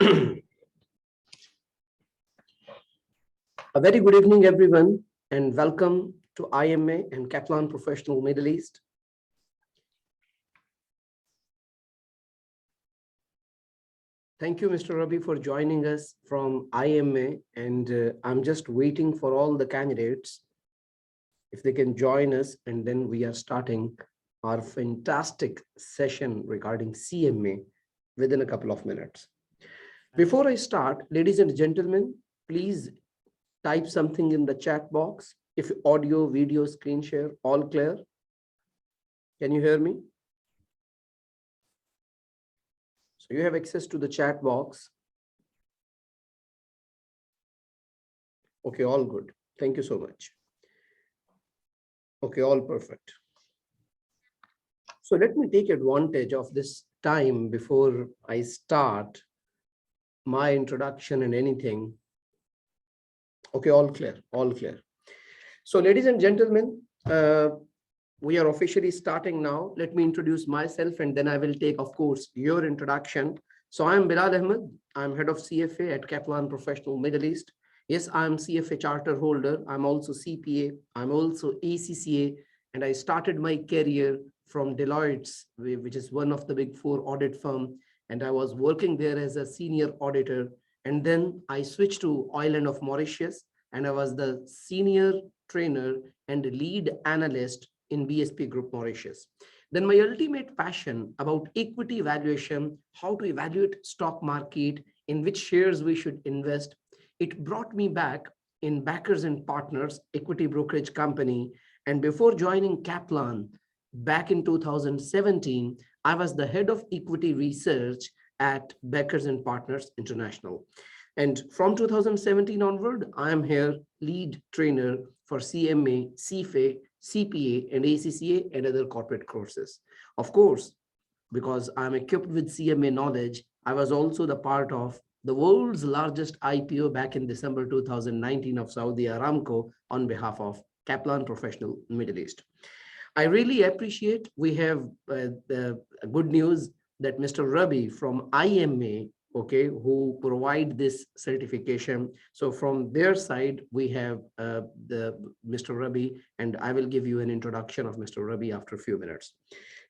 A very good evening, everyone, and welcome to IMA and Kaplan Professional Middle East. Thank you, Mr. Rabi, for joining us from IMA, and I'm just waiting for all the candidates, if they can join us, and then we are starting our fantastic session regarding CMA within a couple of minutes. Before I start, ladies and gentlemen, please type something in the chat box. If audio, video, screen share, all clear. Can you hear me? So you have access to the chat box. Okay, all good. Thank you so much. Okay, all perfect. So let me take advantage of this time before I start my introduction and anything. Okay, all clear, all clear. So ladies and gentlemen, we are officially starting now. Let me introduce myself and then I will take, of course, your introduction. So I'm Bilal Ahmed. I'm head of CFA at Kaplan Professional Middle East. Yes, I'm CFA charter holder. I'm also CPA. I'm also ACCA. And I started my career from Deloitte's, which is one of the big four audit firm. And I was working there as a senior auditor. And then I switched to Island of Mauritius, and I was the senior trainer and lead analyst in BSP Group Mauritius. Then my ultimate passion about equity valuation, how to evaluate stock market, in which shares we should invest, it brought me back in Backers and Partners equity brokerage company. And before joining Kaplan back in 2017, I was the head of equity research at Backers and Partners International. And from 2017 onward, I am here lead trainer for CMA, CFA, CPA, and ACCA and other corporate courses. Of course, because I'm equipped with CMA knowledge, I was also the part of the world's largest IPO back in December 2019 of Saudi Aramco on behalf of Kaplan Professional Middle East. I really appreciate we have the good news that Mr. Rabi from IMA, okay, who provide this certification. So from their side, we have the Mr. Rabi, and I will give you an introduction of Mr. Rabi after a few minutes.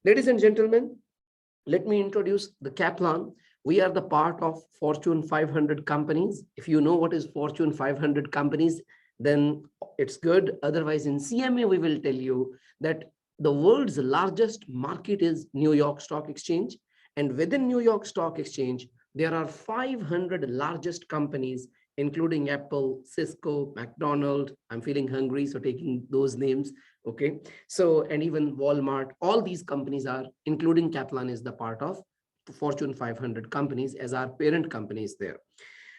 Ladies and gentlemen, let me introduce the Kaplan. We are the part of Fortune 500 companies. If you know what is Fortune 500 companies, then it's good. Otherwise, in CMA, we will tell you that the world's largest market is New York Stock Exchange. And within New York Stock Exchange, there are 500 largest companies, including Apple, Cisco, McDonald's. I'm feeling hungry, so taking those names. Okay. So, and even Walmart, all these companies are, including Kaplan, is the part of Fortune 500 companies as our parent companies there.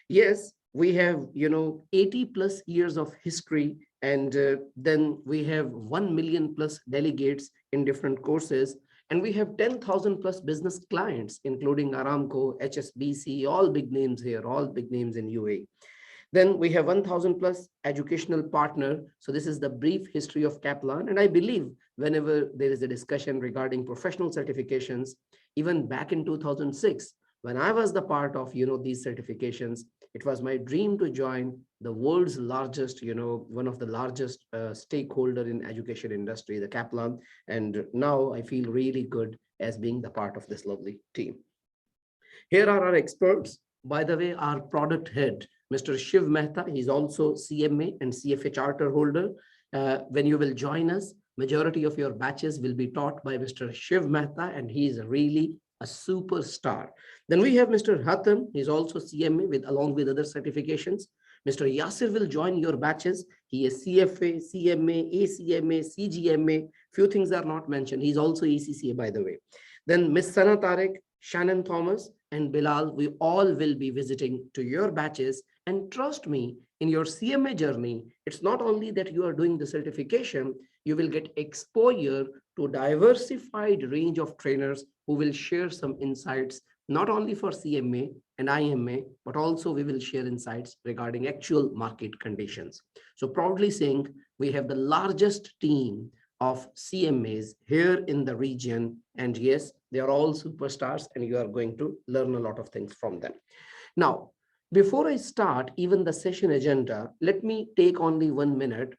Yes, we have, 80 plus years of history, and then we have 1 million plus delegates in different courses. And we have 10,000 plus business clients, including Aramco, HSBC, all big names here, all big names in UAE. Then we have 1,000 plus educational partner. So this is the brief history of Kaplan. And I believe whenever there is a discussion regarding professional certifications, even back in 2006, when I was the part of, these certifications, it was my dream to join the world's largest, one of the largest stakeholder in education industry, the Kaplan. And now I feel really good as being the part of this lovely team. Here are our experts. By the way, our product head, Mr. Shiv Mehta, he's also CMA and CFA charter holder. When you will join us, majority of your batches will be taught by Mr. Shiv Mehta, and he is really a superstar. Then we have Mr. Hatem, he's also CMA along with other certifications. Mr. Yasir will join your batches. He is CFA, CMA, ACMA, CGMA. Few things are not mentioned. He's also ACCA, by the way. Then Ms. Sana Tarek, Shannon Thomas, and Bilal, we all will be visiting to your batches. And trust me, in your CMA journey, it's not only that you are doing the certification, you will get exposure to diversified range of trainers who will share some insights, not only for CMA and IMA, but also we will share insights regarding actual market conditions. So proudly saying, we have the largest team of CMAs here in the region. And yes, they are all superstars and you are going to learn a lot of things from them. Now, before I start even the session agenda, let me take only 1 minute.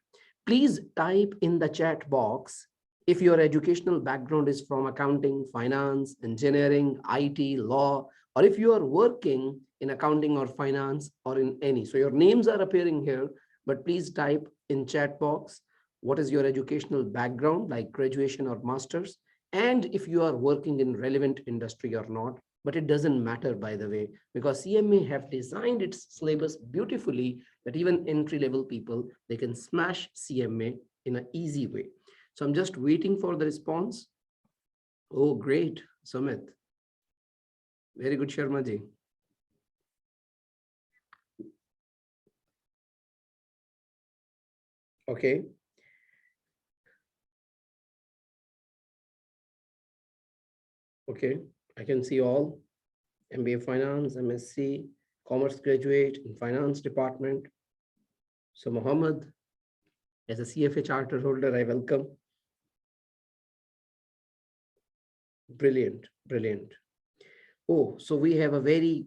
Please type in the chat box if your educational background is from accounting, finance, engineering, IT, law, or if you are working in accounting or finance or in any. So your names are appearing here, but please type in chat box what is your educational background, like graduation or master's, and if you are working in relevant industry or not. But it doesn't matter, by the way, because CMA have designed its syllabus beautifully that even entry-level people, they can smash CMA in an easy way. So I'm just waiting for the response. Oh, great, Sumit. Very good, Sharma ji. Okay. Okay, I can see all. MBA Finance, MSc, Commerce graduate in Finance Department. So Mohammed, as a CFA charter holder, I welcome. Brilliant, brilliant. Oh, so we have a very,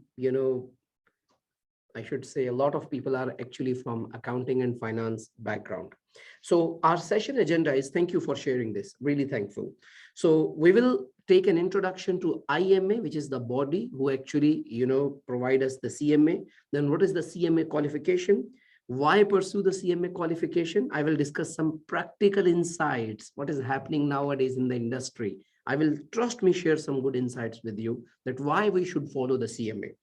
I should say a lot of people are actually from accounting and finance background. So our session agenda is, thank you for sharing this, really thankful. So we will take an introduction to IMA, which is the body who actually, provide us the CMA. Then what is the CMA qualification? Why pursue the CMA qualification? I will discuss some practical insights, what is happening nowadays in the industry. I will, trust me, share some good insights with you that why we should follow the CMA.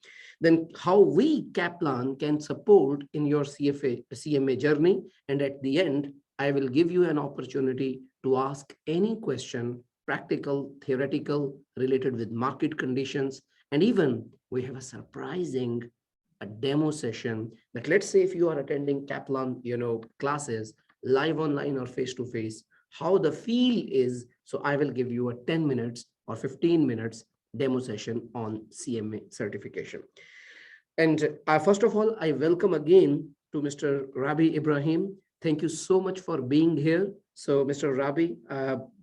Then how we Kaplan can support in your CMA journey. And at the end, I will give you an opportunity to ask any question, practical, theoretical, related with market conditions. And even we have a surprising a demo session that, let's say if you are attending Kaplan, classes live online or face to face, how the feel is. So I will give you a 10 minutes or 15 minutes demo session on CMA certification. And first of all, I welcome again to Mr. Rabi Ibrahim. Thank you so much for being here. So Mr. Rabi,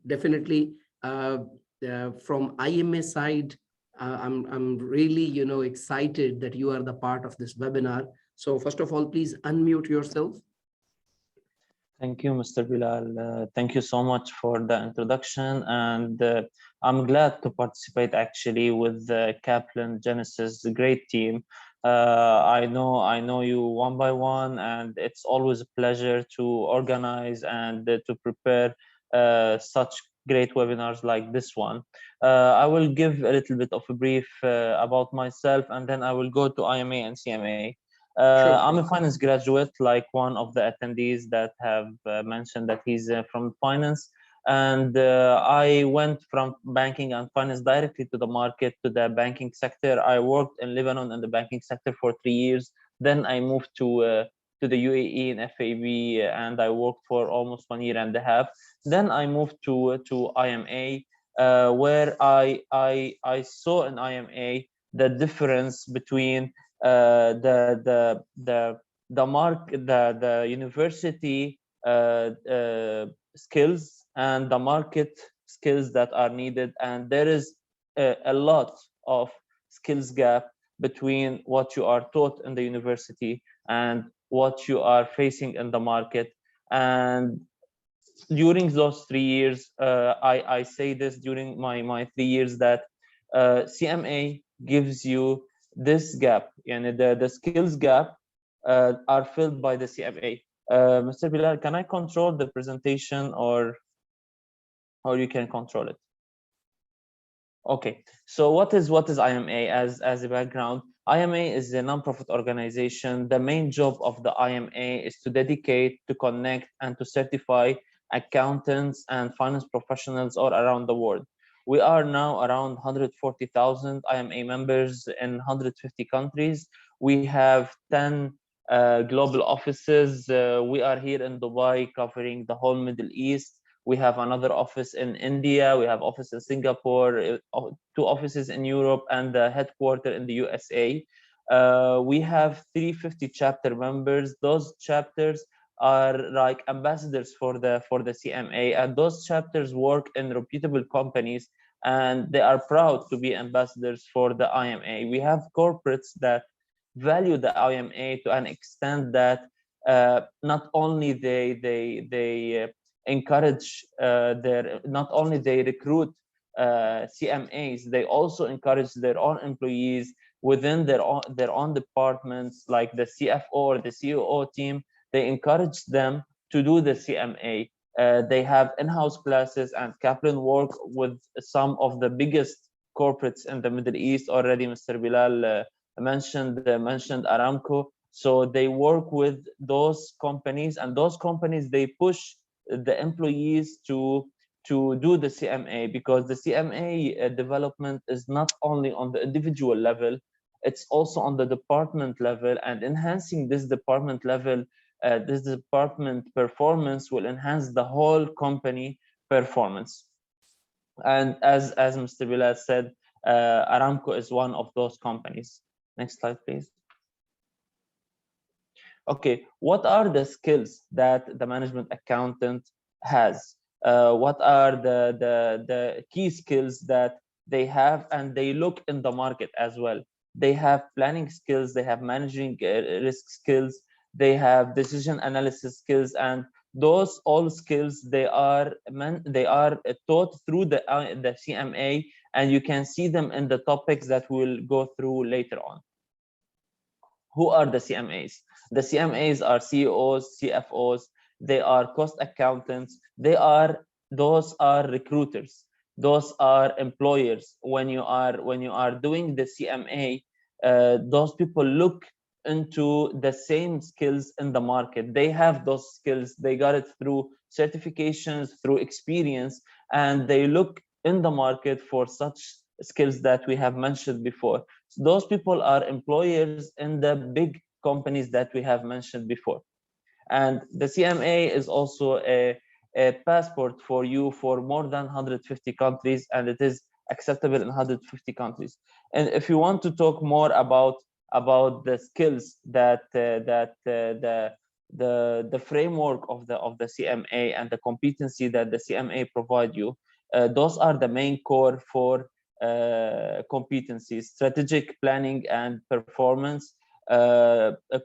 definitely from IMA side, I'm really, excited that you are the part of this webinar. So first of all, please unmute yourself. Thank you, Mr. Bilal. Thank you so much for the introduction, and I'm glad to participate actually with the Kaplan Genesis, great team. I know you one by one, and it's always a pleasure to organize and to prepare such great webinars like this one. I will give a little bit of a brief about myself, and then I will go to IMA and CMA. Sure. I'm a finance graduate, like one of the attendees that have mentioned that he's from finance. And I went from banking and finance directly to the market, to the banking sector. I worked in Lebanon in the banking sector for 3 years. Then I moved to the UAE in FAB, and I worked for almost 1 year and a half. Then I moved to IMA, where I saw in IMA the difference between the university skills and the market skills that are needed, and there is a lot of skills gap between what you are taught in the university and what you are facing in the market. And during those 3 years, I say this during my 3 years, that CMA gives you this gap, and the skills gap are filled by the CMA. Mr. Bilal, can I control the presentation, or you can control it? Okay, so what is IMA as a background? IMA is a non-profit organization. The main job of the IMA is to dedicate, to connect, and to certify accountants and finance professionals all around the world. We are now around 140,000 IMA members in 150 countries. We have 10 global offices. We are here in Dubai, covering the whole Middle East. We have another office in India. We have office in Singapore, 2 offices in Europe, and the headquarters in the USA. We have 350 chapter members. Those chapters are like ambassadors for the CMA, and those chapters work in reputable companies, and they are proud to be ambassadors for the IMA. We have corporates that value the IMA to an extent that not only they encourage not only they recruit CMAs, they also encourage their own employees within their own departments, like the CFO or the COO team. They encourage them to do the CMA. They have in-house classes, and Kaplan work with some of the biggest corporates in the Middle East already. Mr. Bilal mentioned Aramco. So they work with those companies, and those companies, they push the employees to do the CMA, because the CMA development is not only on the individual level, it's also on the department level, and enhancing this department level, this department performance will enhance the whole company performance. And as Mr. Bilal said, Aramco is one of those companies. Next slide, please. Okay, what are the skills that the management accountant has? What are the key skills that they have, and they look in the market as well? They have planning skills, they have managing risk skills, they have decision analysis skills, and those all skills, they are taught through the CMA, and you can see them in the topics that we'll go through later on. Who are the CMAs? The CMAs are CEOs, CFOs, they are cost accountants, those are recruiters, those are employers. When you are doing the CMA, those people look into the same skills in the market. They have those skills, they got it through certifications, through experience, and they look in the market for such skills that we have mentioned before. So those people are employers in the big companies that we have mentioned before. And the CMA is also a passport for you for more than 150 countries, and it is acceptable in 150 countries. And if you want to talk more about the skills that the framework of the CMA and the competency that the CMA provide you, those are the main core for competencies: strategic planning and performance,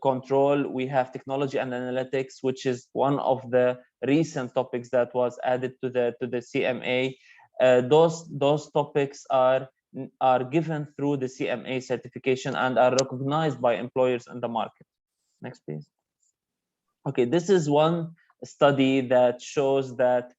control. We have technology and analytics, which is one of the recent topics that was added to the CMA. Those topics are given through the CMA certification and are recognized by employers in the market. Next, please. Okay, this is one study that shows that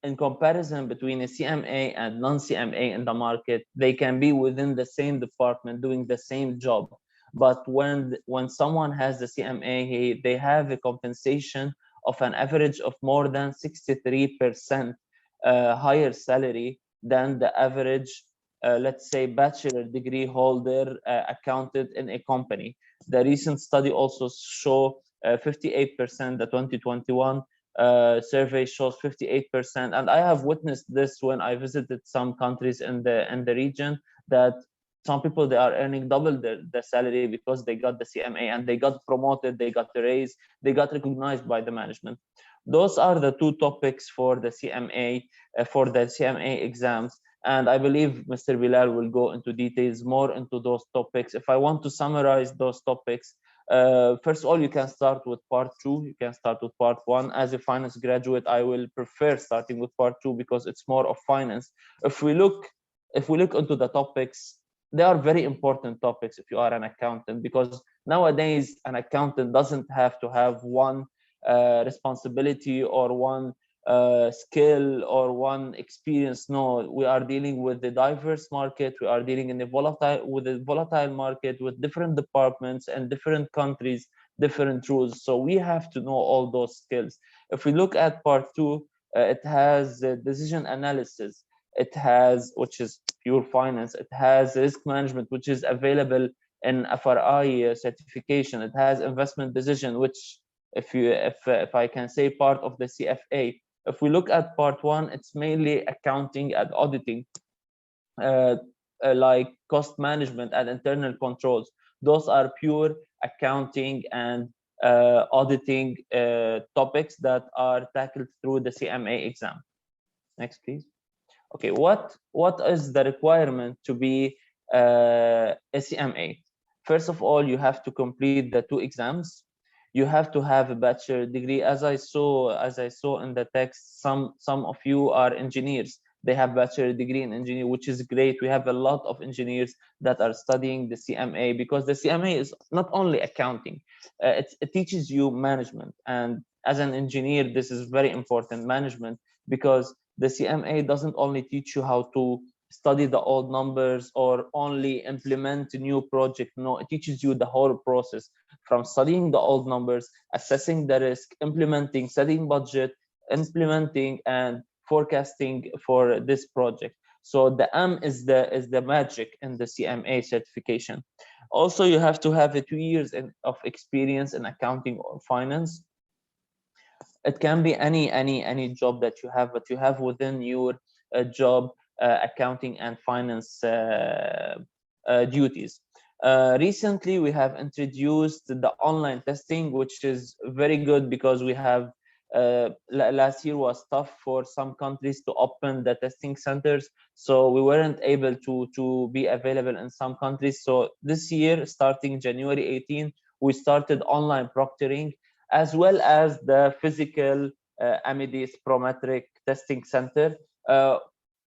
in comparison between a CMA and non-CMA in the market, they can be within the same department doing the same job. But when someone has the CMA, they have a compensation of an average of more than 63% higher salary than the average, let's say, bachelor degree holder accounted in a company. The recent study also show 58%. The 2021 survey shows 58%, and I have witnessed this when I visited some countries in the region, that some people, they are earning double the salary because they got the CMA, and they got promoted, they got the raise, they got recognized by the management. Those are the two topics for the CMA, exams. And I believe Mr. Bilal will go into details more into those topics. If I want to summarize those topics, first of all, you can start with part 2, you can start with part 1. As a finance graduate, I will prefer starting with part 2 because it's more of finance. If we look into the topics, they are very important topics if you are an accountant, because nowadays an accountant doesn't have to have one responsibility or one skill or one experience. No, we are dealing with the diverse market. We are dealing in a volatile market with different departments and different countries, different rules. So we have to know all those skills. If we look at part 2, it has decision analysis. It has, which is pure finance. It has risk management, which is available in FRI certification. It has investment decision, which if I can say, part of the CFA. If we look at part 1, it's mainly accounting and auditing, like cost management and internal controls. Those are pure accounting and auditing topics that are tackled through the CMA exam. Next, please. Okay, what is the requirement to be a CMA? First of all, you have to complete the 2 exams. You have to have a bachelor degree. As I saw in the text, some of you are engineers. They have bachelor degree in engineering, which is great. We have a lot of engineers that are studying the CMA, because the CMA is not only accounting. It teaches you management, and as an engineer, this is very important, management, because the CMA doesn't only teach you how to study the old numbers or only implement a new project. No, it teaches you the whole process, from studying the old numbers, assessing the risk, implementing, setting budget, implementing, and forecasting for this project. So the M is the magic in the CMA certification. Also, you have to have 2 years of experience in accounting or finance. It can be any job that you have, but you have within your job accounting and finance duties. Recently, we have introduced the online testing, which is very good, because we have last year was tough for some countries to open the testing centers, so we weren't able to be available in some countries. So this year, starting January 18, we started online proctoring, as well as the physical Amidis Prometric Testing Center. Uh,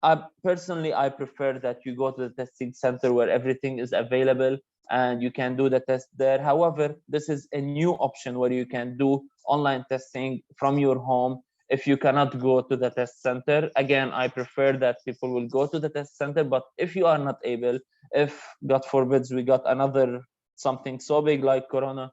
I prefer that you go to the testing center where everything is available and you can do the test there. However, this is a new option where you can do online testing from your home if you cannot go to the test center. Again, I prefer that people will go to the test center, but if you are not able, if God forbids we got another something so big like Corona,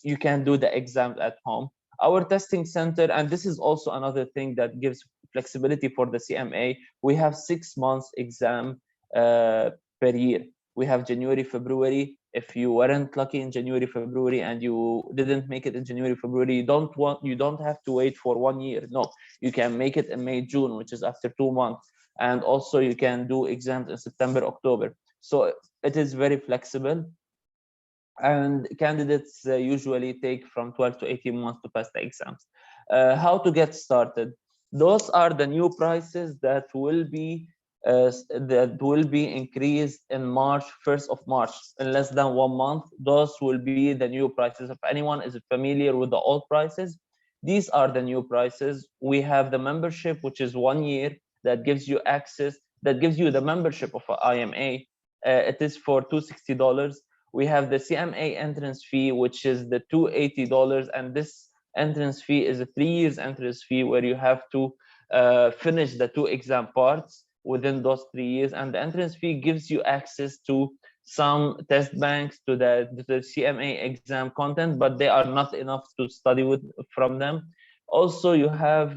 you can do the exams at home. Our testing center, and this is also another thing that gives flexibility for the CMA, we have 6 months exam per year. We have January, February. If you weren't lucky in January, February, and you didn't make it in January, February, you don't have to wait for 1 year. No, you can make it in May, June, which is after 2 months. And also you can do exams in September, October. So it is very flexible, and candidates usually take from 12 to 18 months to pass the exams. How to get started? Those are the new prices that will be increased in March, 1st of March, in less than 1 month. Those will be the new prices. If anyone is familiar with the old prices, these are the new prices. We have the membership, which is 1 year, that gives you access, that gives you the membership of IMA. It is for $260. We have the CMA entrance fee, which is the $280, and this entrance fee is a 3 years entrance fee where you have to finish the 2 exam parts within those 3 years. And the entrance fee gives you access to some test banks, to the CMA exam content, but they are not enough to study from them. Also, you have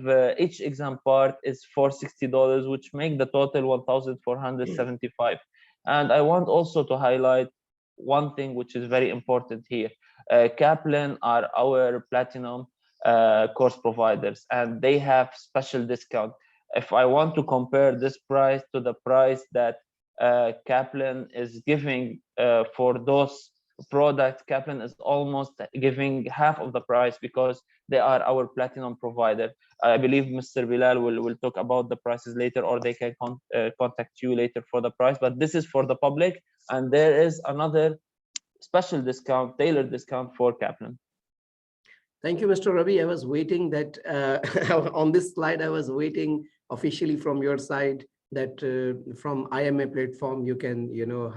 each exam part is for $60, which make the total 1,475. And I want also to highlight one thing which is very important here. Kaplan are our platinum course providers, and they have special discount. If I want to compare this price to the price that Kaplan is giving for those products, Kaplan is almost giving half of the price, because they are our platinum provider. I believe Mr. Bilal will talk about the prices later, or they can contact you later for the price, but this is for the public, and there is another special discount, tailored discount for Kaplan. Thank you, Mr. Ravi. I was waiting that on this slide, I was waiting officially from your side that from IMA platform, you can,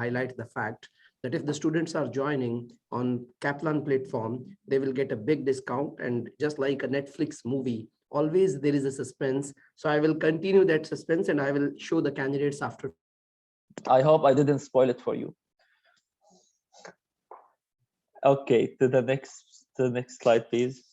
highlight the fact that if the students are joining on Kaplan platform, they will get a big discount. And just like a Netflix movie, always there is a suspense. So I will continue that suspense and I will show the candidates after. I hope I didn't spoil it for you. Okay, to the next slide, please.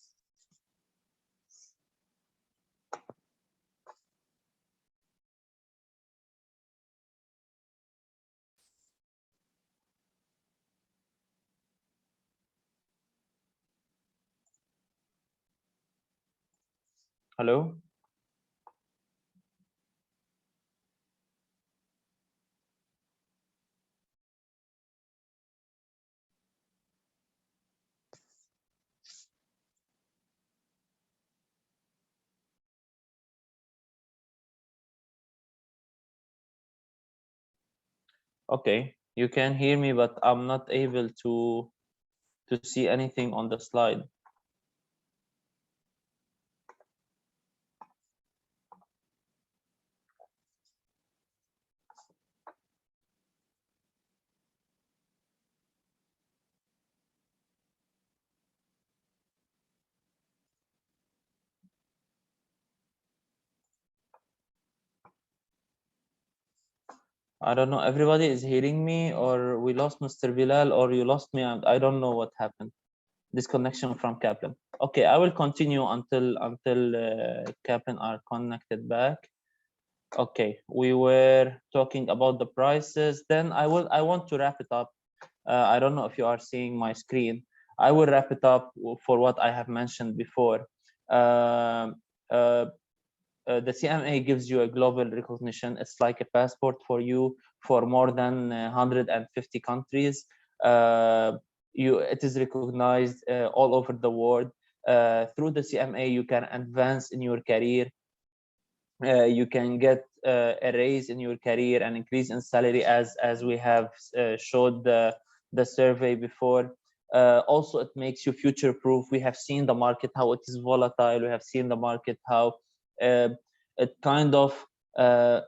Hello? Okay. You can hear me, but I'm not able to see anything on the slide. I don't know. Everybody is hearing me, or we lost Mr. Bilal, or you lost me, and I don't know what happened. Disconnection from Kaplan. Okay, I will continue until Kaplan are connected back. Okay, we were talking about the prices. Then I want to wrap it up. I don't know if you are seeing my screen. I will wrap it up for what I have mentioned before. Um, uh, the CMA gives you a global recognition. It's like a passport for you for more than 150 countries. It is recognized all over the world. Through the CMA, you can advance in your career. You can get a raise in your career and increase in salary, as we have showed the survey before. Also, it makes you future proof. We have seen the market how it is volatile. We have seen the market how uh, it kind of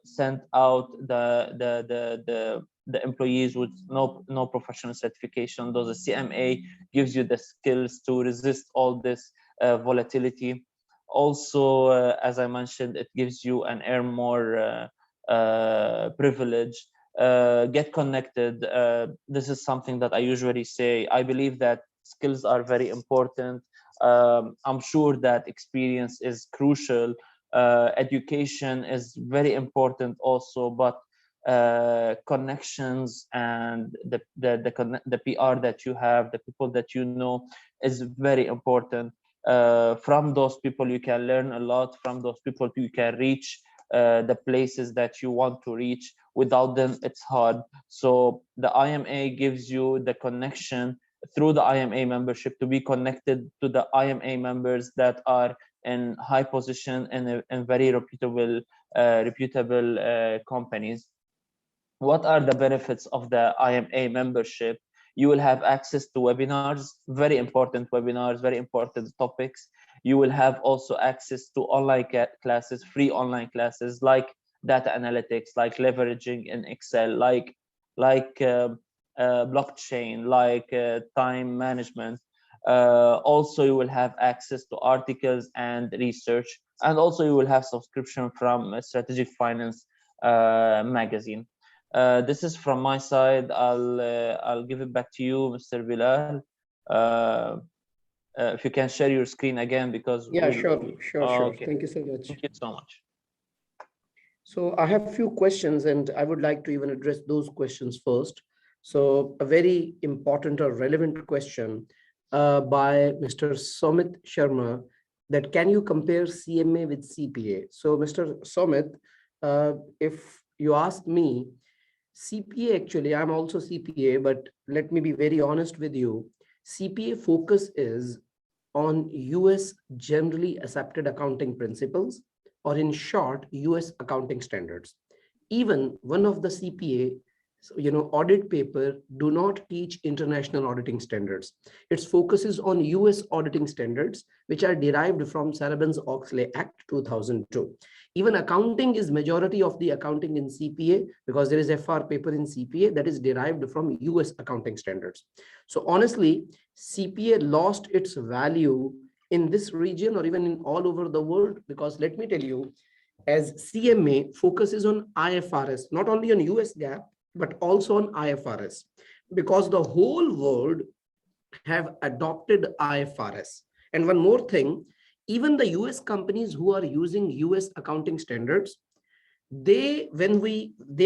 sent out the employees with no professional certification. Though the CMA gives you the skills to resist all this volatility. Also, as I mentioned, it gives you an earn more privilege. Get connected. This is something that I usually say. I believe that skills are very important. I'm sure that experience is crucial. Education is very important also, but connections and the PR that you have, the people that you know, is very important. From those people you can learn a lot. From those people you can reach the places that you want to reach. Without them, it's hard. So the IMA gives you the connection through the IMA membership to be connected to the IMA members that are in high position and in very reputable companies. What are the benefits of the IMA membership? You will have access to webinars, very important webinars, very important topics. You will have also access to online classes, free online classes, like data analytics, like leveraging in Excel, like blockchain, like time management. Also, you will have access to articles and research, and also you will have subscription from Strategic Finance magazine. This is from my side. I'll give it back to you, Mr. Bilal. Uh, if you can share your screen again, because Yeah, sure, sure, sure. okay. Thank you so much. Thank you so much. So I have few questions and I would like to even address those questions first. So a very important or relevant question by Mr. Somit Sharma, that can you compare CMA with CPA? So Mr. Somit, if you ask me, CPA, actually, I'm also CPA, but let me be very honest with you. CPA focus is on US generally accepted accounting principles, or in short, US accounting standards. Even one of the CPA, audit paper do not teach international auditing standards. Its focus is on US auditing standards, which are derived from Sarbanes-Oxley Act 2002. Even accounting is majority of the accounting in CPA, because there is FR paper in CPA that is derived from US accounting standards. So honestly, CPA lost its value in this region or even in all over the world, because let me tell you, as CMA focuses on IFRS, not only on US GAAP, but also on IFRS, because the whole world have adopted IFRS. And one more thing, even the US companies who are using US accounting standards, they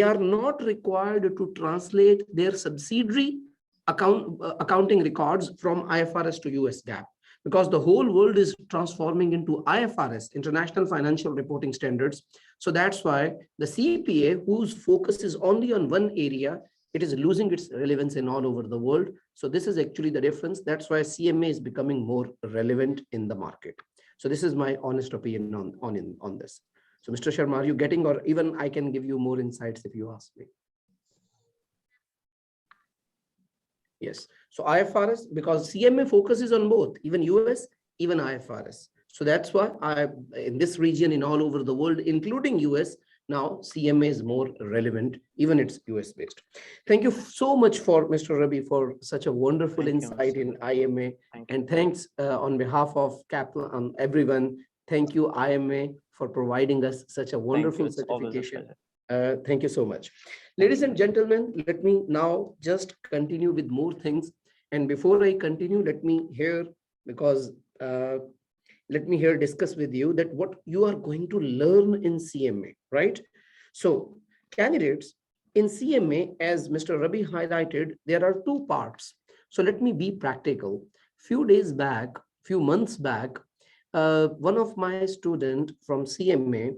are not required to translate their subsidiary accounting records from IFRS to US GAAP, because the whole world is transforming into IFRS, International Financial Reporting Standards. So that's why the CPA, whose focus is only on one area, it is losing its relevance in all over the world. So this is actually the difference. That's why CMA is becoming more relevant in the market. So this is my honest opinion on this. So Mr. Sharma, are you getting, or even I can give you more insights if you ask me? Yes. So IFRS, because CMA focuses on both, even US, even IFRS. So that's why in this region, in all over the world, including US, now CMA is more relevant, even it's US based. Thank you so much for Mr. Rabi for such a wonderful Thank you, insight Mr. in IMA. Thank you. And thanks on behalf of Kaplan, everyone. Thank you, IMA, for providing us such a Thank you. wonderful It's always a certification. pleasure. Thank you so much. Thank Ladies you. and gentlemen, let me now just continue with more things. And before I continue, let me here, because let me here discuss with you that what you are going to learn in CMA, right? So candidates in CMA, as Mr. Rabi highlighted, there are two parts. So let me be practical. Few days back, few months back, one of my student from CMA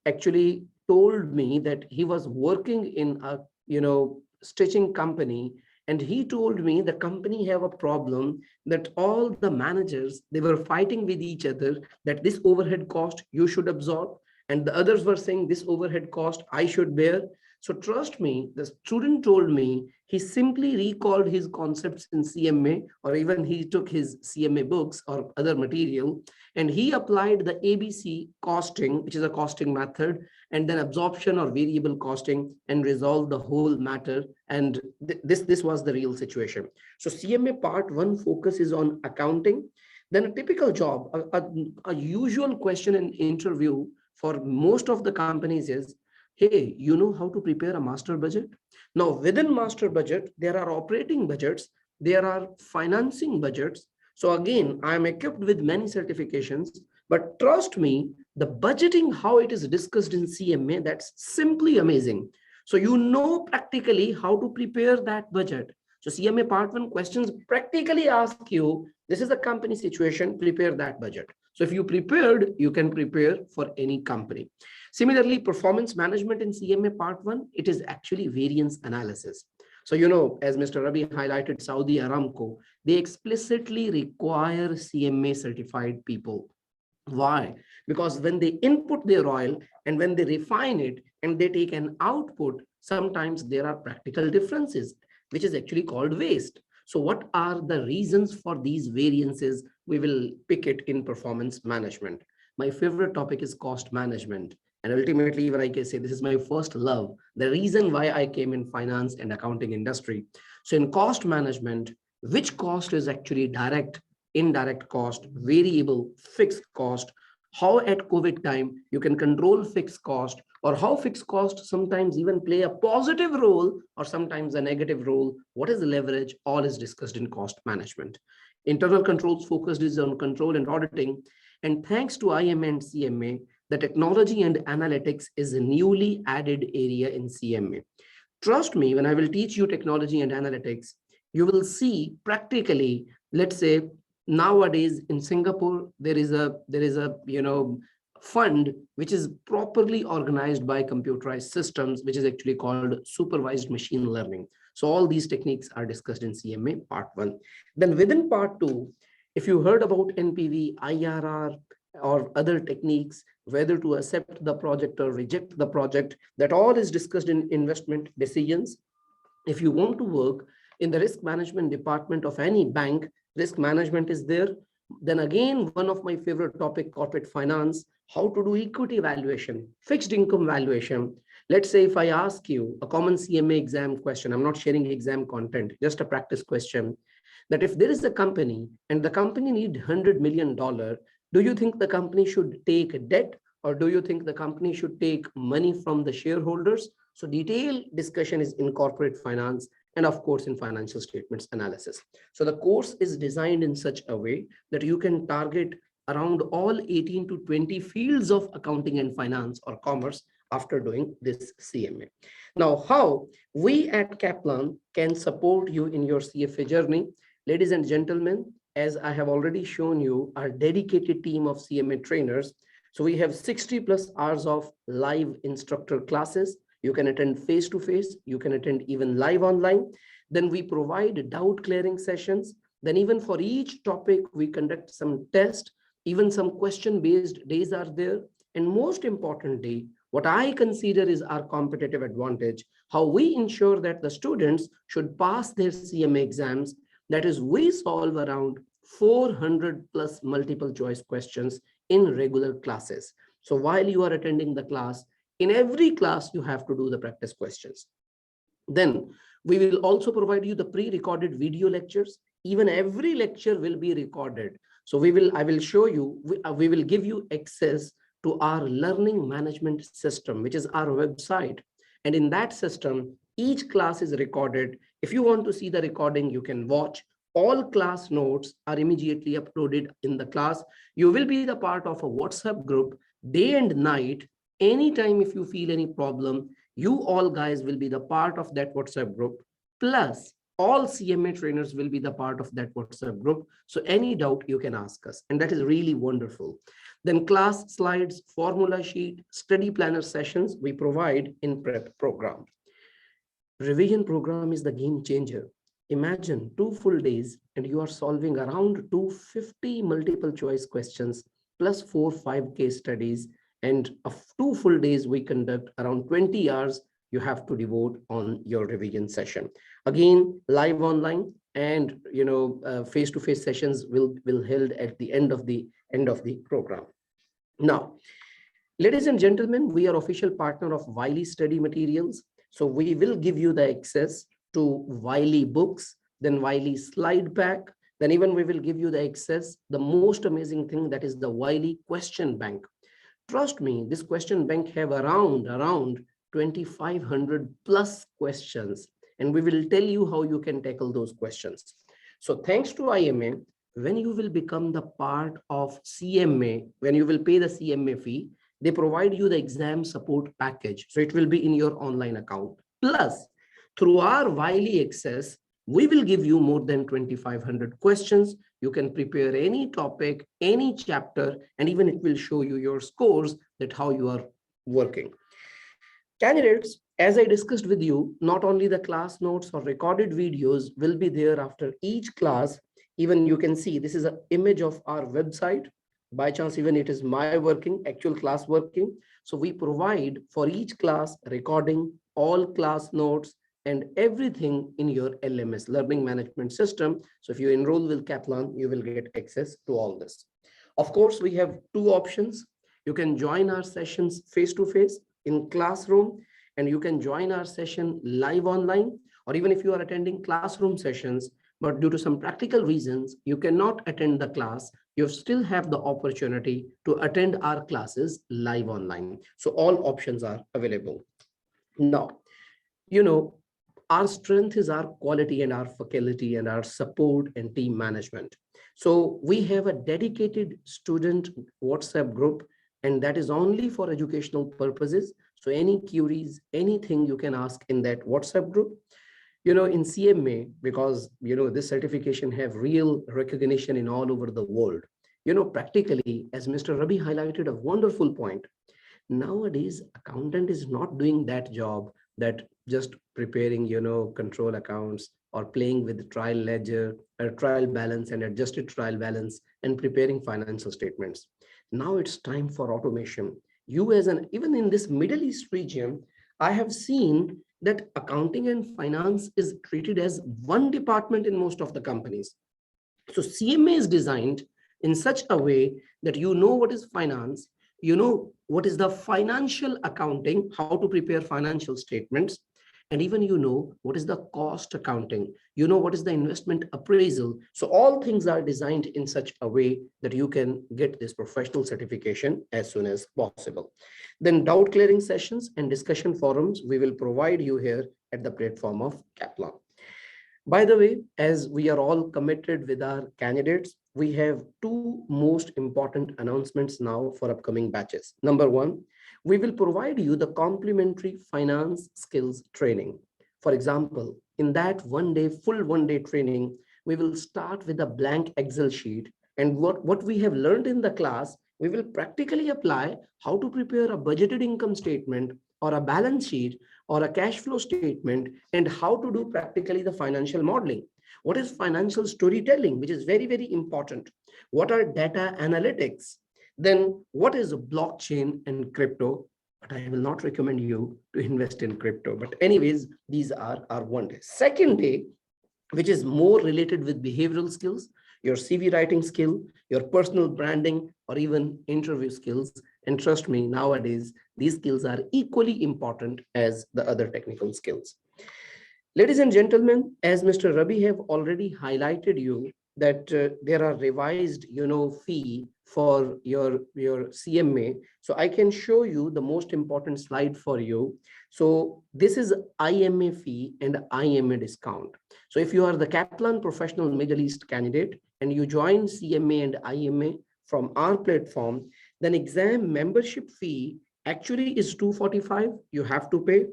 actually told me that he was working in a stitching company, and he told me the company have a problem that all the managers, they were fighting with each other that this overhead cost you should absorb, and the others were saying this overhead cost I should bear. So trust me, the student told me he simply recalled his concepts in CMA, or even he took his CMA books or other material, and he applied the ABC costing, which is a costing method, and then absorption or variable costing, and resolved the whole matter. And this was the real situation. So CMA part one focuses on accounting. Then a typical job, a usual question in interview for most of the companies is, hey, you know how to prepare a master budget? Now within master budget, there are operating budgets, there are financing budgets. So again, I am equipped with many certifications, but trust me, the budgeting, how it is discussed in CMA, that's simply amazing. So you know practically how to prepare that budget. So CMA part one questions practically ask you, this is a company situation, prepare that budget. So if you prepared, you can prepare for any company. Similarly, performance management in CMA part one, it is actually variance analysis. So, as Mr. Rabi highlighted, Saudi Aramco, they explicitly require CMA certified people. Why? Because when they input their oil and when they refine it and they take an output, sometimes there are practical differences, which is actually called waste. So what are the reasons for these variances? We will pick it in performance management. My favorite topic is cost management. And ultimately, even I can say this is my first love, the reason why I came in finance and accounting industry. So in cost management, which cost is actually direct, indirect cost, variable, fixed cost, how at COVID time you can control fixed cost, or how fixed cost sometimes even play a positive role or sometimes a negative role. What is the leverage? All is discussed in cost management. Internal controls focused is on control and auditing. And thanks to IMA and CMA, the technology and analytics is a newly added area in CMA. Trust me, when I will teach you technology and analytics, you will see practically, let's say nowadays in Singapore, there is a fund which is properly organized by computerized systems, which is actually called supervised machine learning. So all these techniques are discussed in CMA part one. Then within part two, if you heard about NPV, IRR, or other techniques, whether to accept the project or reject the project, that all is discussed in investment decisions. If you want to work in the risk management department of any bank, risk management is there. Then again, one of my favorite topic, corporate finance, how to do equity valuation, fixed income valuation. Let's say if I ask you a common CMA exam question, I'm not sharing exam content, just a practice question, that if there is a company and the company need $100 million, do you think the company should take debt, or do you think the company should take money from the shareholders? So detailed discussion is in corporate finance and of course in financial statements analysis. So the course is designed in such a way that you can target around all 18 to 20 fields of accounting and finance or commerce after doing this CMA. Now, how we at Kaplan can support you in your CFA journey? Ladies and gentlemen, as I have already shown you, our dedicated team of CMA trainers. So we have 60 plus hours of live instructor classes. You can attend face-to-face, you can attend even live online. Then we provide doubt clearing sessions. Then even for each topic, we conduct some tests, even some question-based days are there. And most importantly, What I consider is our competitive advantage, how we ensure that the students should pass their CMA exams. That is, we solve around 400 plus multiple choice questions in regular classes. So while you are attending the class, in every class, you have to do the practice questions. Then we will also provide you the pre-recorded video lectures. Even every lecture will be recorded. So I will show you, we will give you access to our learning management system, which is our website. And in that system, each class is recorded. If you want to see the recording, you can watch. All class notes are immediately uploaded in the class. You will be the part of a WhatsApp group day and night. Anytime if you feel any problem, you all guys will be the part of that WhatsApp group. Plus, all CMA trainers will be the part of that WhatsApp group. So any doubt you can ask us. And that is really wonderful. Then class slides, formula sheet, study planner sessions we provide in prep program. Revision program is the game changer. Imagine 2 full days and you are solving around 250 multiple choice questions plus 4-5 case studies, and 2 full days we conduct around 20 hours you have to devote on your revision session. Again, live online and face-to-face sessions will held at the end of the program. Now, ladies and gentlemen, we are official partner of Wiley Study Materials. So we will give you the access to Wiley books, then Wiley slide pack, then even we will give you the access, the most amazing thing, that is the Wiley question bank. Trust me, this question bank have around 2,500 plus questions, and we will tell you how you can tackle those questions. So thanks to IMA, when you will become the part of CMA, when you will pay the CMA fee, they provide you the exam support package. So it will be in your online account. Plus, through our Wiley Access, we will give you more than 2,500 questions. You can prepare any topic, any chapter, and even it will show you your scores, that how you are working. Candidates, as I discussed with you, not only the class notes or recorded videos will be there after each class. Even you can see this is an image of our website. By chance, even it is my working, actual class working. So we provide for each class recording, all class notes, and everything in your LMS, learning management system. So if you enroll with Kaplan, you will get access to all this. Of course, we have two options. You can join our sessions face-to-face in classroom, and you can join our session live online, or even if you are attending classroom sessions, but due to some practical reasons, you cannot attend the class, you still have the opportunity to attend our classes live online. So all options are available. Now, our strength is our quality and our faculty and our support and team management. So we have a dedicated student WhatsApp group, and that is only for educational purposes. So any queries, anything you can ask in that WhatsApp group. In CMA, because, this certification have real recognition in all over the world. Practically, as Mr. Rabi highlighted a wonderful point, nowadays, accountant is not doing that job, that just preparing, control accounts or playing with trial ledger or trial balance and adjusted trial balance and preparing financial statements. Now it's time for automation. Even in this Middle East region, I have seen that accounting and finance is treated as one department in most of the companies. So CMA is designed in such a way that what is finance, what is the financial accounting, how to prepare financial statements, and even what is the cost accounting, what is the investment appraisal. So all things are designed in such a way that you can get this professional certification as soon as possible. Then doubt clearing sessions and discussion forums we will provide you here at the platform of Kaplan. By the way, as we are all committed with our candidates, we have two most important announcements now for upcoming batches. Number one, we will provide you the complimentary finance skills training. For example, in that full one day training, we will start with a blank Excel sheet, and what we have learned in the class, we will practically apply how to prepare a budgeted income statement or a balance sheet or a cash flow statement, and how to do practically the financial modeling. What is financial storytelling, which is very, very important? What are data analytics? Then what is blockchain and crypto? but I will not recommend you to invest in crypto. But anyways, these are our one day. Second day, which is more related with behavioral skills, your CV writing skill, your personal branding, or even interview skills. And trust me, nowadays, these skills are equally important as the other technical skills. Ladies and gentlemen, as Mr. Rabi have already highlighted you that there are revised, fee for your CMA. So I can show you the most important slide for you. So this is IMA fee and IMA discount. So if you are the Kaplan Professional Middle East candidate and you join CMA and IMA from our platform, then exam membership fee actually is 245. You have to pay.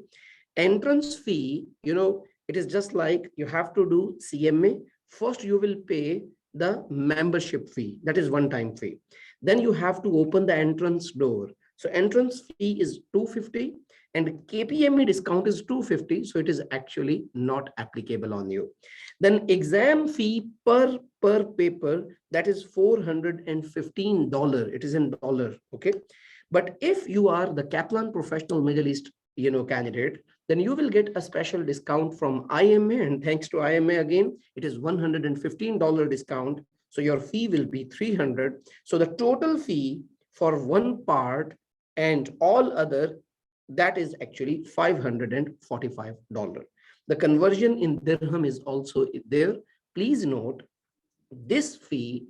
Entrance fee, it is just like you have to do CMA. First, you will pay the membership fee. That is one-time fee. Then you have to open the entrance door. So entrance fee is 250 and KPMA discount is 250. So it is actually not applicable on you. Then exam fee per paper, that is $415. It is in dollar. Okay. But if you are the Kaplan Professional Middle East, candidate, then you will get a special discount from IMA. And thanks to IMA again, it is $115 discount. So your fee will be 300. So the total fee for one part and all other, that is actually $545. The conversion in dirham is also there. Please note, this fee,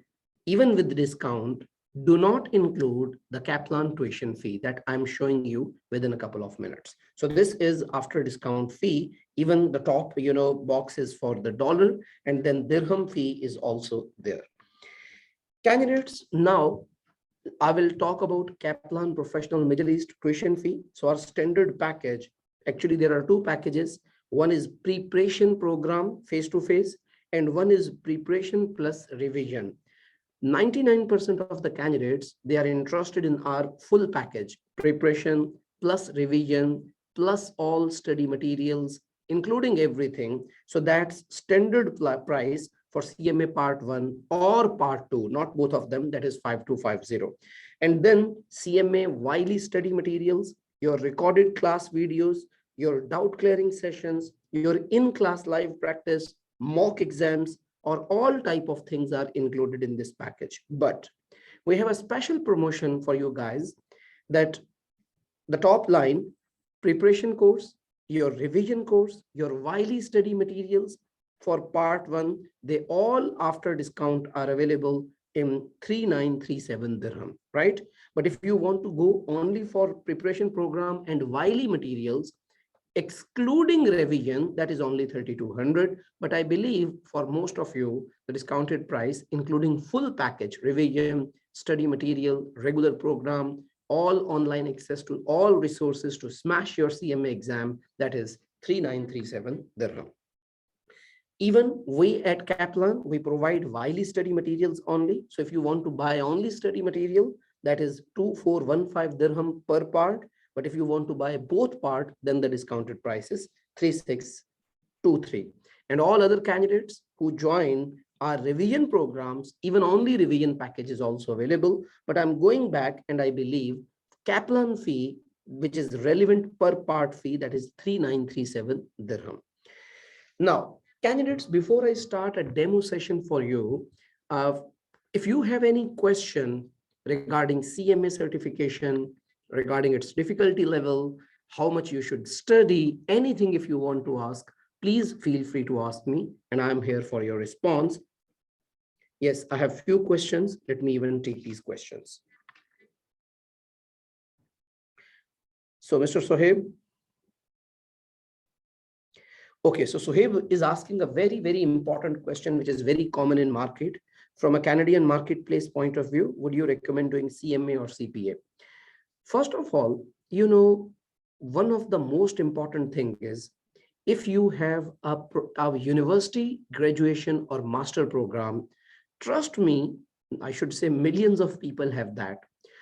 even with the discount, do not include the Kaplan tuition fee that I'm showing you within a couple of minutes. So this is after discount fee. Even the top, box is for the dollar, and then dirham fee is also there. Candidates, now I will talk about Kaplan Professional Middle East tuition fee. So our standard package, actually there are two packages. One is preparation program face-to-face, and one is preparation plus revision. 99% of the candidates, they are interested in our full package, preparation plus revision plus all study materials, including everything. So that's standard price for CMA part 1 or part 2, not both of them, that is 5250. And then CMA Wiley study materials, your recorded class videos, your doubt clearing sessions, your in-class live practice, mock exams, or all type of things are included in this package. But we have a special promotion for you guys, that the top line, preparation course, your revision course, your Wiley study materials for part 1, they all after discount are available in 3937 dirham, right? But if you want to go only for preparation program and Wiley materials, excluding revision, that is only 3200. But I believe for most of you, the discounted price, including full package, revision, study material, regular program, all online access to all resources to smash your CMA exam, that is 3937 dirham. Even we at Kaplan, we provide Wiley study materials only. So if you want to buy only study material, that is 2415 dirham per part. But if you want to buy both part, then the discounted price is 3623. And all other candidates who join our revision programs, even only revision package is also available. But I'm going back, and I believe Kaplan fee, which is relevant per part fee, that is 3937 dirham. Now, candidates, before I start a demo session for you, if you have any question regarding CMA certification, regarding its difficulty level, how much you should study, anything if you want to ask, please feel free to ask me, and I'm here for your response. Yes, I have few questions. Let me even take these questions. So, Mr. Sohaib. Okay, so Sohaib is asking a very, very important question, which is very common in market. From a Canadian marketplace point of view, would you recommend doing CMA or CPA? First of all, one of the most important thing is, if you have a university graduation or master program, trust me, I should say millions of people have that.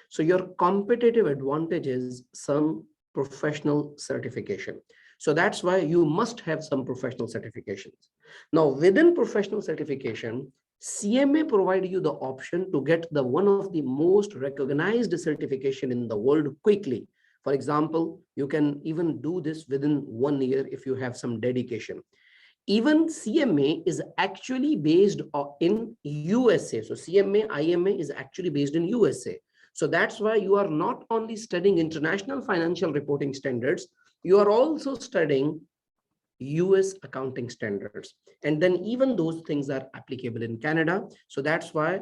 So your competitive advantage is some professional certification. So that's why you must have some professional certifications. Now, within professional certification, CMA provide you the option to get the one of the most recognized certification in the world quickly, For example, you can even do this within 1 year if you have some dedication. Even CMA is actually based in USA. So CMA, IMA is actually based in USA. So that's why you are not only studying international financial reporting standards, you are also studying US accounting standards. And then even those things are applicable in Canada. So that's why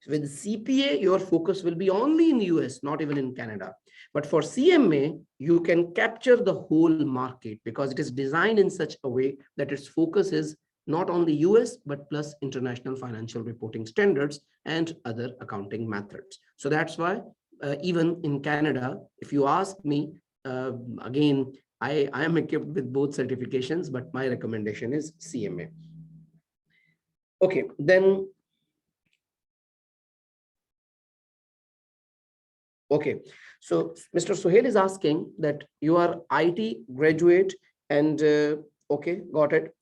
with CPA, your focus will be only in US, not even in Canada. But for CMA, you can capture the whole market because it is designed in such a way that its focus is not only US, but plus international financial reporting standards and other accounting methods. So that's why even in Canada, if you ask me, again, I am equipped with both certifications, but my recommendation is CMA. Okay, then. Okay, so Mr. Sohail is asking that you are IT graduate and okay, got it.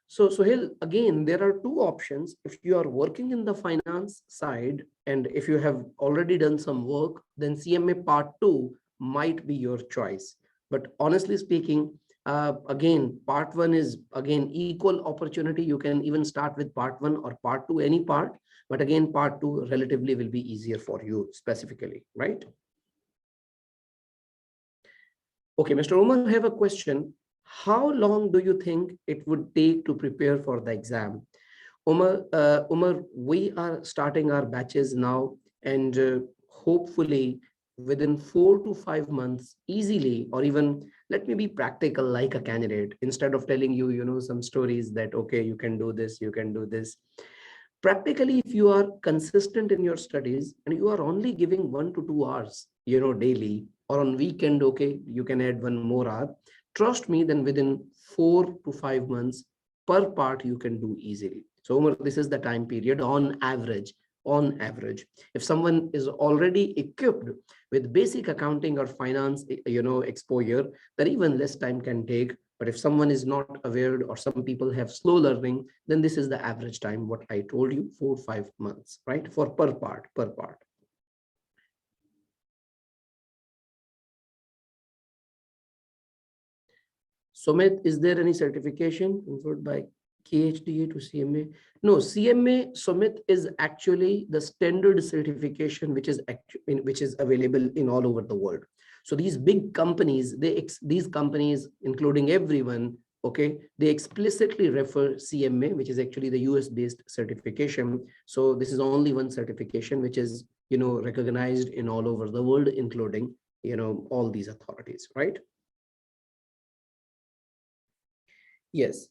So Sohail, again, there are two options. If you are working in the finance side and if you have already done some work, then CMA Part 2 might be your choice. But honestly speaking, again, Part 1 is again equal opportunity. You can even start with Part 1 or Part 2, any part. But again, Part 2 relatively will be easier for you specifically, right? Okay, Mr. Umar, I have a question. How long do you think it would take to prepare for the exam? Umar, we are starting our batches now, and hopefully within 4 to 5 months, easily, or even let me be practical like a candidate, instead of telling you, some stories that, okay, you can do this, you can do this. Practically, if you are consistent in your studies and you are only giving 1 to 2 hours, daily, or on weekend, okay, you can add 1 more hour. Trust me, then within 4 to 5 months per part, you can do easily. So Umar, this is the time period on average. On average, if someone is already equipped with basic accounting or finance, exposure, then even less time can take. But if someone is not aware or some people have slow learning, then this is the average time, what I told you, 4 to 5 months, right? For per part. Sumit, is there any certification conferred by KHDA to CMA? No, CMA, Sumit, is actually the standard certification which is available in all over the world. So these big companies, these companies, including everyone, okay, they explicitly refer CMA, which is actually the US-based certification. So this is only one certification which is, recognized in all over the world, including, all these authorities, right? Yes.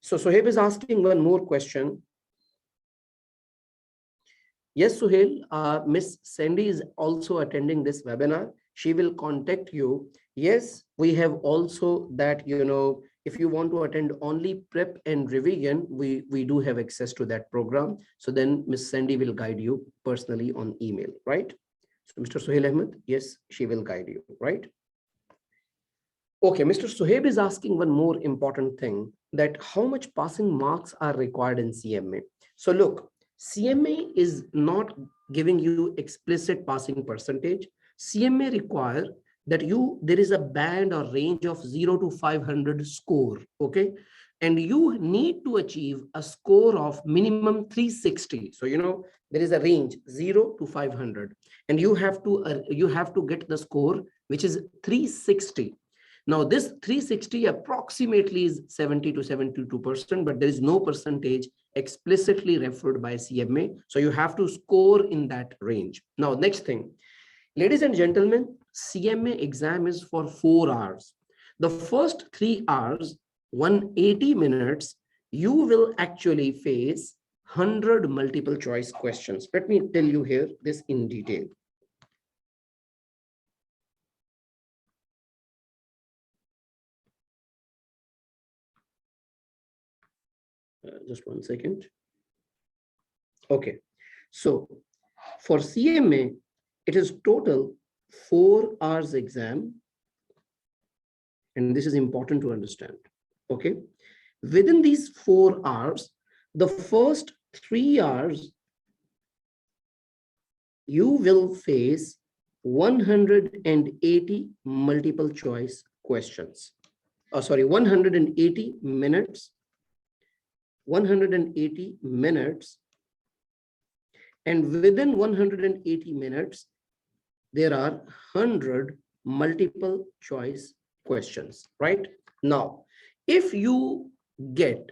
So Sohaib is asking one more question. Yes, Suhail, Miss Sandy is also attending this webinar. She will contact you. Yes, we have also that, if you want to attend only prep and revision, we do have access to that program. So then Miss Sandy will guide you personally on email, right? So Mr. Suhail Ahmed, yes, she will guide you, right? Okay, Mr. Suhaib is asking one more important thing, that how much passing marks are required in CMA. So look, CMA is not giving you explicit passing percentage. CMA require that there is a band or range of 0 to 500 score, okay? And you need to achieve a score of minimum 360. So, there is a range 0 to 500, and you have to get the score, which is 360. Now, this 360 approximately is 70 to 72%, but there is no percentage explicitly referred by CMA. So you have to score in that range. Now, next thing, ladies and gentlemen, CMA exam is for 4 hours. The first 3 hours, 180 minutes, you will actually face 100 multiple choice questions. Let me tell you here this in detail. Just 1 second. Okay, so for CMA, it is total 4 hours exam. And this is important to understand. Okay, within these 4 hours, the first 3 hours, you will face 180 multiple choice questions. Oh, sorry, 180 minutes. 180 minutes. And within 180 minutes, there are 100 multiple choice questions, right? Now, if you get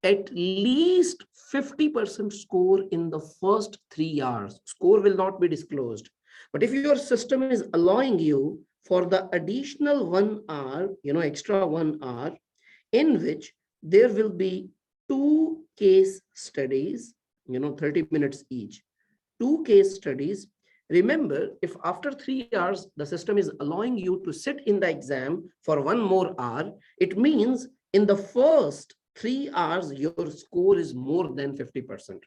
at least 50% score in the first 3 hours, score will not be disclosed. But if your system is allowing you for the additional 1 hour, extra 1 hour, in which there will be 2 case studies, 30 minutes each, 2 case studies. Remember, if after 3 hours, the system is allowing you to sit in the exam for 1 more hour, it means in the first 3 hours, your score is more than 50%.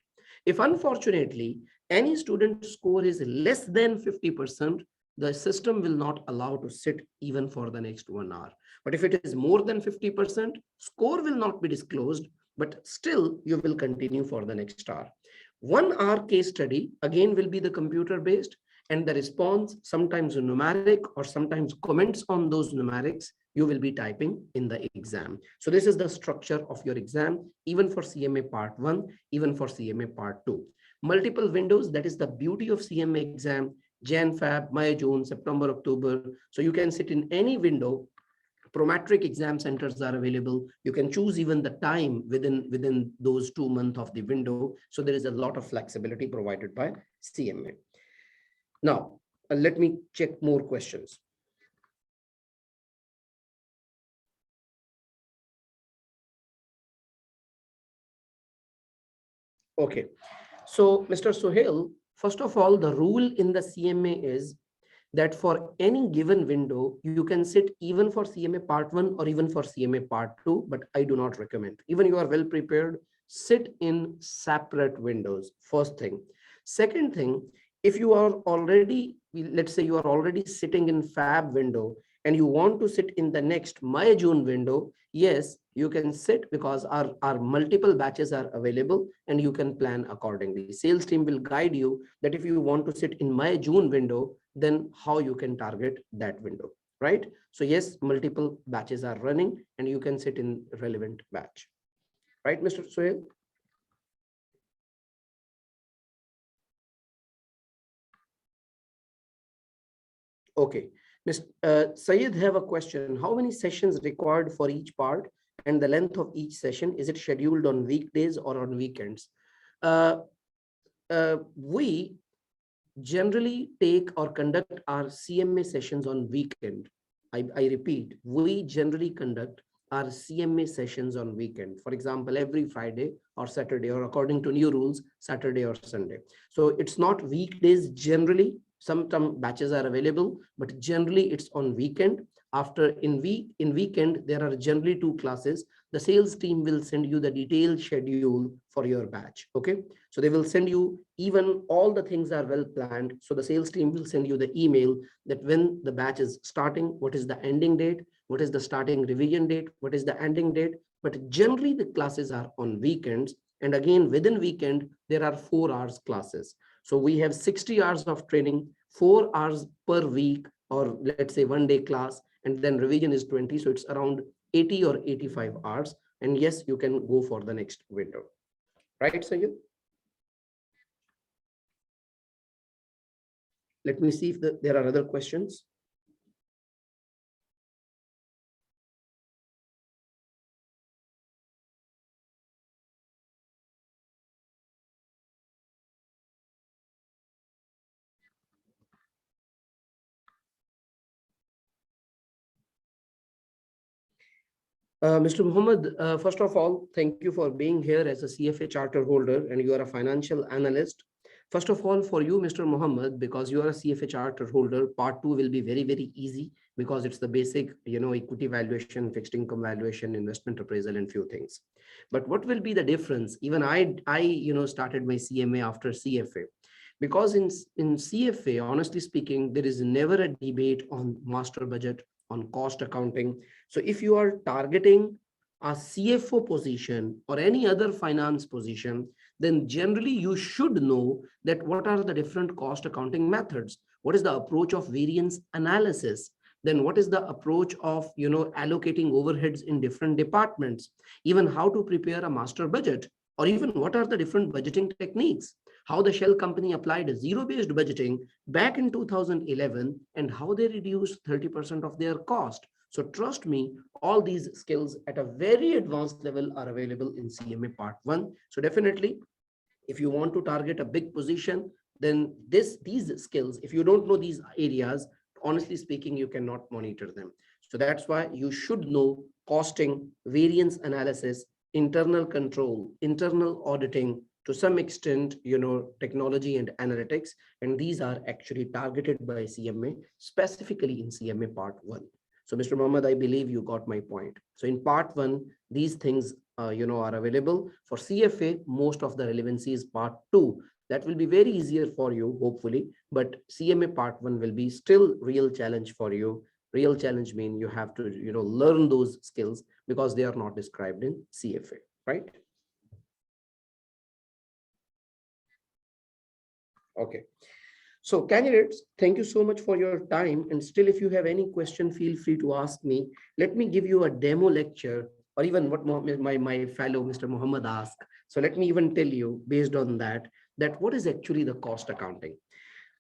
If unfortunately, any student score is less than 50%, the system will not allow to sit even for the next 1 hour. But if it is more than 50%, score will not be disclosed, but still you will continue for the next hour. 1 hour case study again will be the computer based, and the response, sometimes numeric or sometimes comments on those numerics, you will be typing in the exam. So this is the structure of your exam, even for CMA part 1, even for CMA part 2. Multiple windows, that is the beauty of CMA exam. Jan, Feb, May, June, September, October. So you can sit in any window. Prometric exam centers are available. You can choose even the time within those 2 months of the window. So there is a lot of flexibility provided by CMA. Now, let me check more questions. Okay. So, Mr. Sohail, first of all, the rule in the CMA is that for any given window, you can sit even for CMA part 1 or even for CMA part 2, but I do not recommend. Even you are well prepared, sit in separate windows, first thing. Second thing, if you are already, let's say you are already sitting in Fab window and you want to sit in the next May June window, yes, you can sit because our multiple batches are available and you can plan accordingly. Sales team will guide you that if you want to sit in May June window, then how you can target that window, right? So yes, multiple batches are running and you can sit in relevant batch, right, Mr. Sohail? Okay, Sayed have a question. How many sessions required for each part and the length of each session? Is it scheduled on weekdays or on weekends? We generally take or conduct our CMA sessions on weekend. I repeat, we generally conduct our CMA sessions on weekend. For example, every Friday or Saturday, or according to new rules, Saturday or Sunday. So it's not weekdays generally. Some batches are available, but generally it's on weekend. After in weekend, there are generally 2 classes. The sales team will send you the detailed schedule for your batch. Okay. So they will send you, even all the things are well planned. So the sales team will send you the email that when the batch is starting, what is the ending date, what is the starting revision date, what is the ending date. But generally the classes are on weekends. And again, within weekend, there are 4 hours classes. So we have 60 hours of training, 4 hours per week, or let's say 1 day class, and then revision is 20. So it's around 80 or 85 hours. And yes, you can go for the next window. Right, Sayed? Let me see if there are other questions. Mr. Muhammad, first of all, thank you for being here as a CFA charter holder and you are a financial analyst. First of all, for you, Mr. Muhammad, because you are a CFA charter holder, part 2 will be very, very easy because it's the basic, equity valuation, fixed income valuation, investment appraisal, and few things. But what will be the difference? Even I started my CMA after CFA. Because in CFA, honestly speaking, there is never a debate on master budget, on cost accounting. So if you are targeting a CFO position or any other finance position, then generally you should know that what are the different cost accounting methods. What is the approach of variance analysis? Then what is the approach of, allocating overheads in different departments? Even how to prepare a master budget, or even what are the different budgeting techniques? How the Shell company applied a zero-based budgeting back in 2011 and how they reduced 30% of their cost. So trust me, all these skills at a very advanced level are available in CMA Part 1. So definitely, if you want to target a big position, then these skills, if you don't know these areas, honestly speaking, you cannot monitor them. So that's why you should know costing, variance analysis, internal control, internal auditing, to some extent, technology and analytics. And these are actually targeted by CMA, specifically in CMA Part 1. So Mr. Mohammed, I believe you got my point. So in Part 1, these things are available. For CFA, most of the relevancy is Part 2. That will be very easier for you, hopefully, but CMA Part 1 will be still real challenge for you. Real challenge mean you have to learn those skills because they are not described in CFA, right? Okay. So candidates, thank you so much for your time. And still, if you have any question, feel free to ask me. Let me give you a demo lecture, or even what my fellow Mr. Muhammad asked. So let me even tell you, based on that what is actually the cost accounting.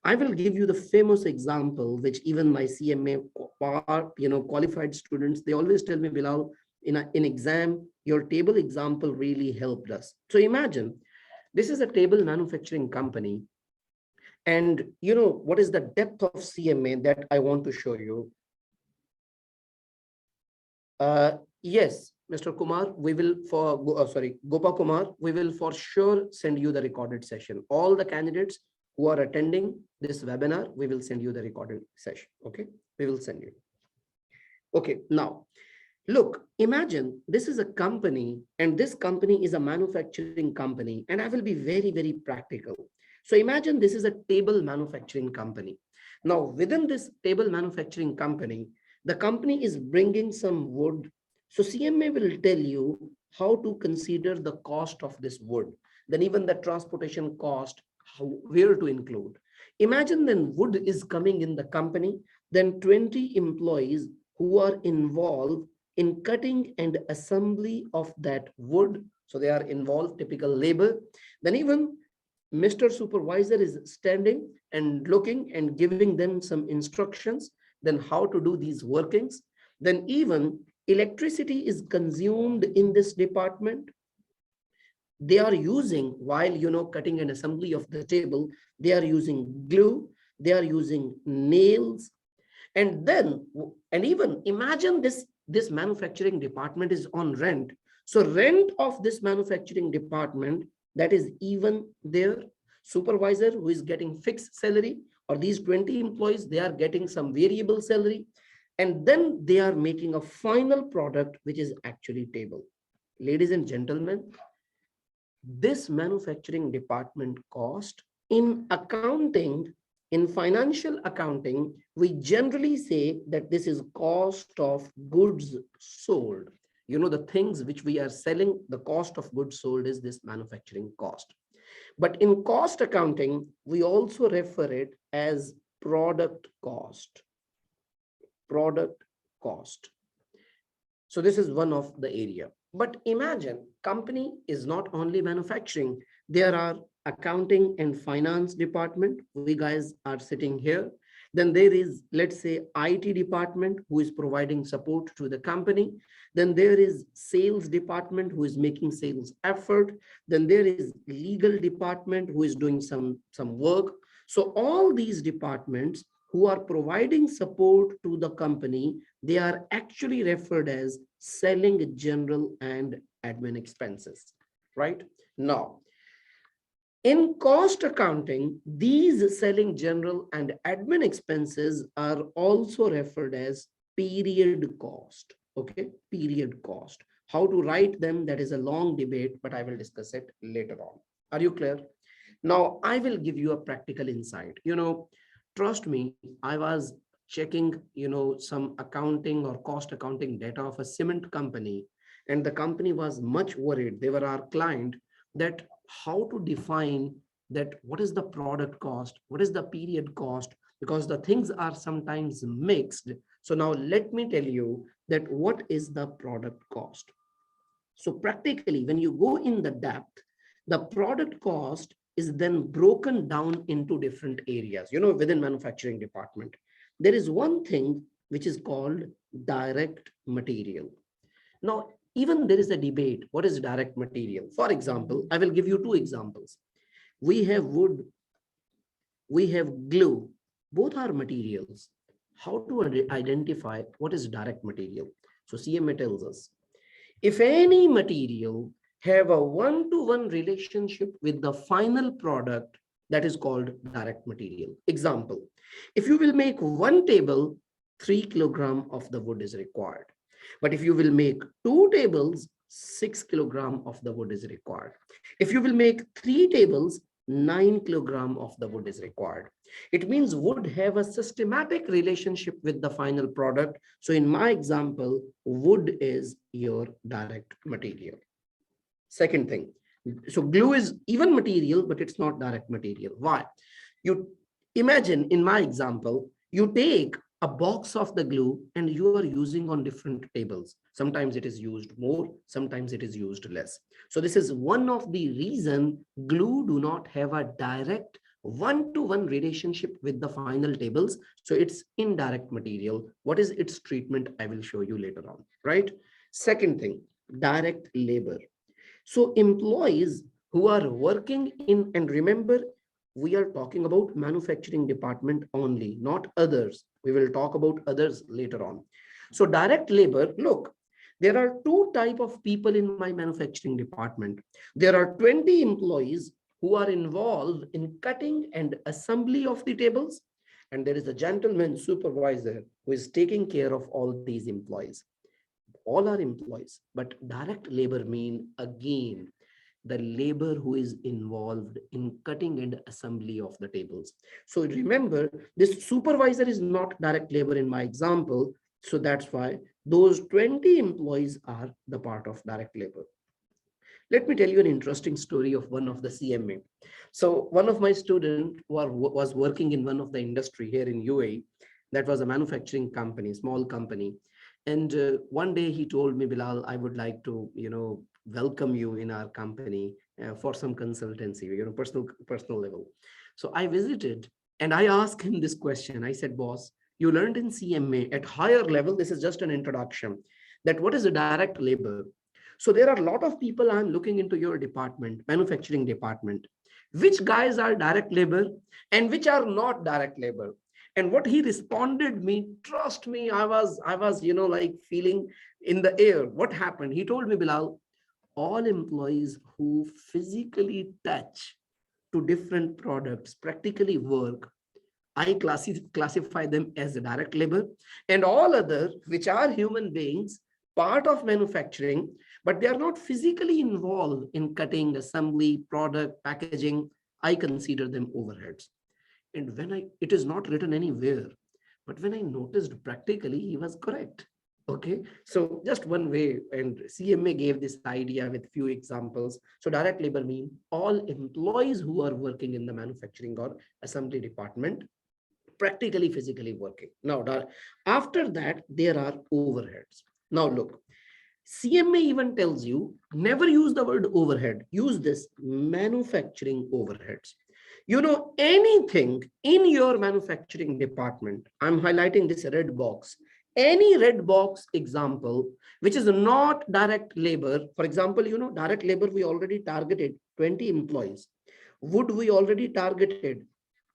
I will give you the famous example, which even my CMA qualified students, they always tell me, Bilal, in exam, your table example really helped us. So imagine this is a table manufacturing company. And what is the depth of CMA that I want to show you? Yes, Mr. Kumar, we will Gopa Kumar, we will for sure send you the recorded session. All the candidates who are attending this webinar, we will send you the recorded session. Okay, we will send you. Okay, now look, imagine this is a company, and this company is a manufacturing company, and I will be very, very practical. So imagine this is a table manufacturing company. Now, within this table manufacturing company, the company is bringing some wood. So CMA will tell you how to consider the cost of this wood, then even the transportation cost, where to include. Imagine then wood is coming in the company, then 20 employees who are involved in cutting and assembly of that wood. So they are involved, typical labor. Then even Mr. Supervisor is standing and looking and giving them some instructions, then how to do these workings. Then even electricity is consumed in this department. They are using, while cutting an assembly of the table, they are using glue, they are using nails. And even imagine this manufacturing department is on rent. So rent of this manufacturing department, that is even their supervisor who is getting fixed salary, or these 20 employees, they are getting some variable salary. And then they are making a final product, which is actually table. Ladies and gentlemen, this manufacturing department cost in accounting, in financial accounting, we generally say that this is cost of goods sold. The things which we are selling, the cost of goods sold is this manufacturing cost. But in cost accounting, we also refer it as product cost. Product cost. So this is one of the area. But imagine company is not only manufacturing. There are accounting and finance department. We guys are sitting here. Then there is, let's say, IT department who is providing support to the company. Then there is sales department who is making sales effort. Then there is legal department who is doing some work. So all these departments who are providing support to the company, they are actually referred as selling, general, and admin expenses, right? Now, in cost accounting, these selling, general, and admin expenses are also referred as period cost, okay? Period cost. How to write them, that is a long debate, but I will discuss it later on. Are you clear? Now, I will give you a practical insight. Trust me, I was checking, some accounting or cost accounting data of a cement company, and the company was much worried. They were our client, that how to define that what is the product cost, what is the period cost, because the things are sometimes mixed. So now let me tell you that what is the product cost. So practically, when you go in the depth, the product cost is then broken down into different areas. Within manufacturing department, there is one thing which is called direct material. Now, even there is a debate, what is direct material? For example, I will give you two examples. We have wood, we have glue, both are materials. How to identify what is direct material? So CMA tells us, if any material have a one-to-one relationship with the final product, that is called direct material. Example, if you will make one table, 3 kilogram of the wood is required. But if you will make two tables, 6 kilogram of the wood is required. If you will make three tables, 9 kilogram of the wood is required. It means wood have a systematic relationship with the final product. So in my example, wood is your direct material. Second thing, so glue is even material, but it's not direct material. Why? You imagine in my example, you take a box of the glue and you are using on different tables. Sometimes it is used more, sometimes it is used less. So this is one of the reason glue do not have a direct one-to-one relationship with the final tables. So it's indirect material. What is its treatment? I will show you later on, right? Second thing, direct labor. So employees who are working in, and remember, we are talking about manufacturing department only, not others. We will talk about others later on. So direct labor, look, there are two type of people in my manufacturing department. There are 20 employees who are involved in cutting and assembly of the tables. And there is a gentleman supervisor who is taking care of all these employees. All are employees, but direct labor mean again the labor who is involved in cutting and assembly of the tables. So remember, this supervisor is not direct labor in my example. So that's why those 20 employees are the part of direct labor. Let me tell you an interesting story of one of the CMA. So one of my students was working in one of the industry here in UAE. That was a manufacturing company, small company. And one day he told me, Bilal, I would like to, welcome you in our company for some consultancy, personal level. So I visited and I asked him this question. I said, boss, you learned in CMA at higher level. This is just an introduction, that what is a direct labor? So there are a lot of people I'm looking into your department, manufacturing department, which guys are direct labor and which are not direct labor. And what he responded me, trust me, I was, like feeling in the air. What happened? He told me, Bilal, all employees who physically touch to different products, practically work, I classify them as direct labor, and all other, which are human beings, part of manufacturing, but they are not physically involved in cutting, assembly, product, packaging, I consider them overheads. And it is not written anywhere, but when I noticed practically, he was correct. Okay, so just one way, and CMA gave this idea with few examples. So direct labor mean all employees who are working in the manufacturing or assembly department, practically physically working. Now, after that, there are overheads. Now, look, CMA even tells you never use the word overhead, use this manufacturing overheads. Anything in your manufacturing department, I'm highlighting this red box, any red box example, which is not direct labor. For example, direct labor, we already targeted 20 employees. Wood, we already targeted,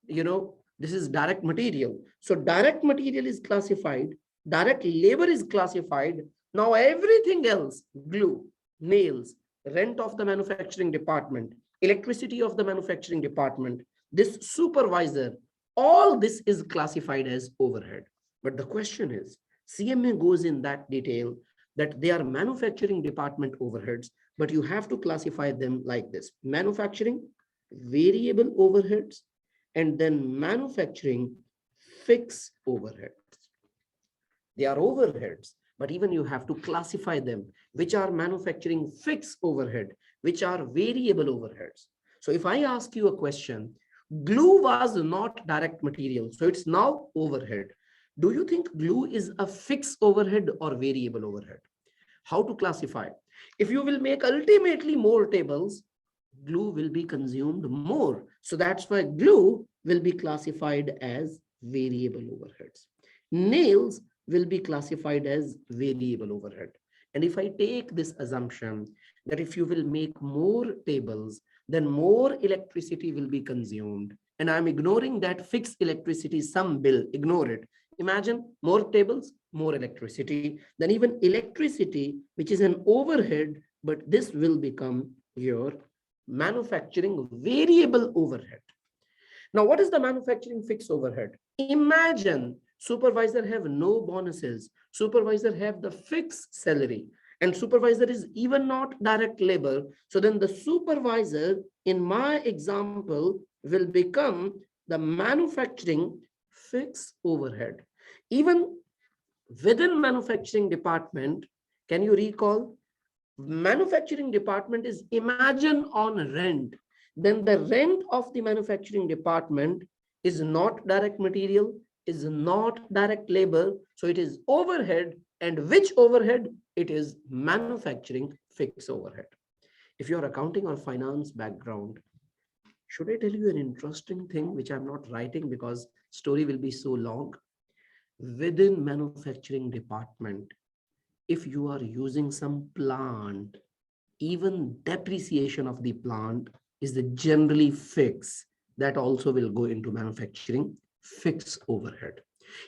this is direct material. So direct material is classified, direct labor is classified. Now everything else, glue, nails, rent of the manufacturing department, electricity of the manufacturing department, this supervisor, all this is classified as overhead. But the question is, CMA goes in that detail that they are manufacturing department overheads, but you have to classify them like this: manufacturing, variable overheads, and then manufacturing fixed overheads. They are overheads, but even you have to classify them, which are manufacturing fixed overhead, which are variable overheads. So if I ask you a question, Glue was not direct material, so it's now overhead. Do you think glue is a fixed overhead or variable overhead? How to classify? If you will make ultimately more tables, glue will be consumed more. So that's why glue will be classified as variable overheads. Nails will be classified as variable overhead. And if I take this assumption that if you will make more tables, then more electricity will be consumed. And I'm ignoring that fixed electricity, some bill, ignore it. Imagine more tables, more electricity. Then even electricity, which is an overhead, but this will become your manufacturing variable overhead. Now, what is the manufacturing fixed overhead? Imagine supervisor have no bonuses, supervisor have the fixed salary, and supervisor is even not direct labor. So then the supervisor in my example will become the manufacturing fixed overhead. Even within manufacturing department, can you recall? Manufacturing department is imagine on rent, then the rent of the manufacturing department is not direct material, is not direct labor, so it is overhead. And which overhead? It is manufacturing fixed overhead. If you're accounting or finance background, should I tell you an interesting thing which I'm not writing because story will be so long? Within manufacturing department, if you are using some plant, even depreciation of the plant is the generally fixed. That also will go into manufacturing fixed overhead.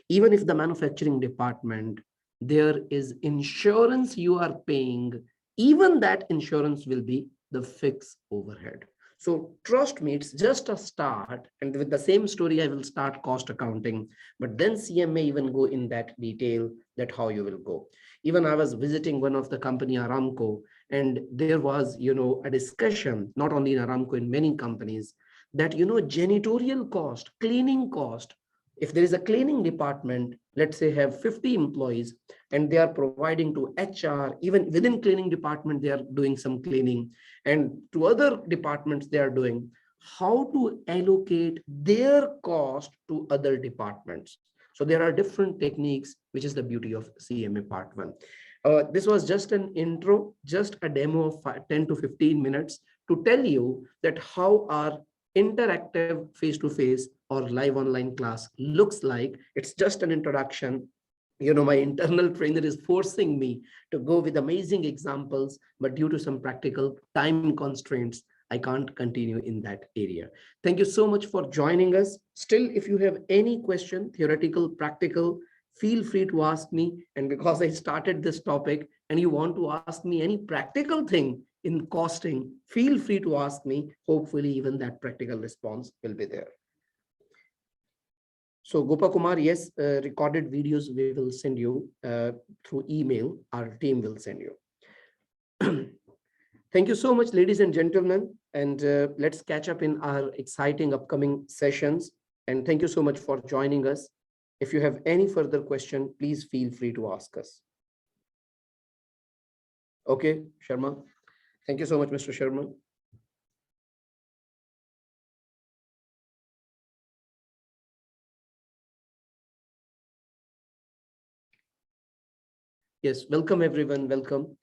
Even if the manufacturing department, there is insurance you are paying, even that insurance will be the fixed overhead. So trust me, it's just a start. And with the same story, I will start cost accounting, but then CMA even go in that detail that how you will go. Even I was visiting one of the company Aramco, and there was, a discussion, not only in Aramco, in many companies, that, janitorial cost, cleaning cost, if there is a cleaning department, let's say have 50 employees, and they are providing to HR, even within cleaning department, they are doing some cleaning, and to other departments, they are doing, how to allocate their cost to other departments. So there are different techniques, which is the beauty of CMA part 1. This was just an intro, just a demo of 10 to 15 minutes to tell you that how our interactive face-to-face or live online class looks like. It's just an introduction. My internal trainer is forcing me to go with amazing examples, but due to some practical time constraints, I can't continue in that area. Thank you so much for joining us. Still, if you have any question, theoretical, practical, feel free to ask me. And because I started this topic and you want to ask me any practical thing in costing, feel free to ask me. Hopefully, even that practical response will be there. So Gopakumar, yes, recorded videos we will send you through email. Our team will send you. Thank you so much, ladies and gentlemen. And let's catch up in our exciting upcoming sessions. And thank you so much for joining us. If you have any further question, please feel free to ask us. Okay, Sharma. Thank you so much, Mr. Sharma. Yes, welcome everyone, welcome.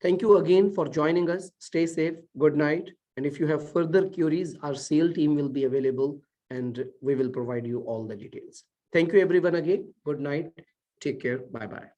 Thank you again for joining us. Stay safe, good night. And if you have further queries, our SAIL team will be available and we will provide you all the details. Thank you everyone again. Good night. Take care. Bye-bye.